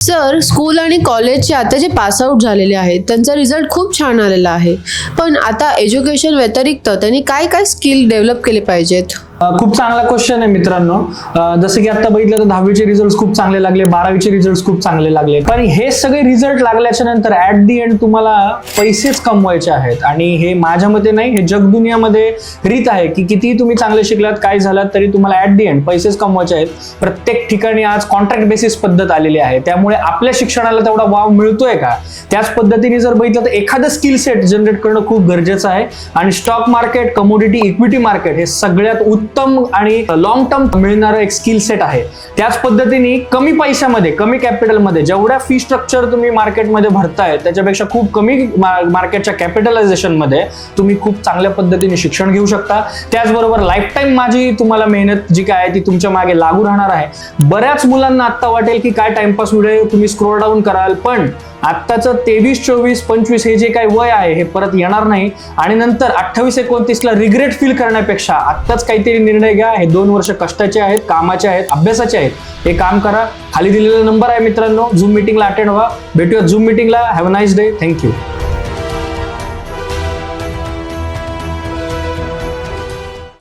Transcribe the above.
Sir, school आणि कॉलेजचे आता जे पासआउट झालेले आहेत त्यांचा रिझल्ट खूप छान आलेला आहे. पण आता एज्युकेशन व्यतिरिक्त त्यांनी काय काय स्किल डेव्हलप केले पाहिजेत? खूप चांगला क्वेश्चन आहे मित्रांनो. जसं की आता बघितलं तर 10वीचे रिझल्ट खूप चांगले लागले, 12वीचे रिझल्ट खूप चांगले लागले, पण हे सगळे रिझल्ट लागल्याच्या नंतर ऍट दी एंड तुम्हाला पैसेच कमवायचे आहेत. आणि हे माझ्या मते नाही, हे जगदुनियामध्ये रीत आहे की कितीही तुम्ही चांगले शिकलात, काय झालात तरी तुम्हाला ऍट दी एंड पैसेच कमवायचे आहेत. प्रत्येक ठिकाणी आज कॉन्ट्रॅक्ट बेसिस पद्धत आलेली आहे, त्यामुळे आपल्या शिक्षणाला तेवढा वाव मिळतोय का? त्याच पद्धतीने जर बघितलं तर एखादं स्किल सेट जनरेट करणं खूप गरजेचं आहे. आणि stock market, commodity, equity market हे सगळ्यात उत्तम आणि लॉंग टर्म मिळणारं एक स्किल सेट आहे. त्याच पद्धतीने कमी पैशामध्ये, कमी कॅपिटलमध्ये जेवढ्या फी स्ट्रक्चर तुम्ही मार्केटमध्ये भरताय त्याच्यापेक्षा खूप कमी मार्केटच्या कॅपिटलायझेशन मध्ये तुम्ही खूप चांगल्या पद्धतीने शिक्षण घेऊ शकता. त्याचबरोबर लाईफ टाईम माझी तुम्हाला मेहनत जी काय आहे ती तुमच्या मागे लागू राहणार आहे. बऱ्याच मुलांना आता वाटेल की काय टाइमपास व्हिडिओ तुम्ही स्क्रोल डाऊन कराल, पण आत्ताचं 23, 24, 25 हे जे काही वय आहे हे परत येणार नाही. आणि नंतर 28, 29ला रिग्रेट फील करण्यापेक्षा आत्ताच काहीतरी निर्णय घ्या. हे 2 वर्ष कष्टाचे आहेत, कामाचे आहेत, अभ्यासाचे आहेत. हे काम करा. खाली दिलेला नंबर आहे मित्रांनो, झूम मीटिंगला अटेंड व्हा. भेटूया झूम मीटिंगला. Have a nice day. Thank you.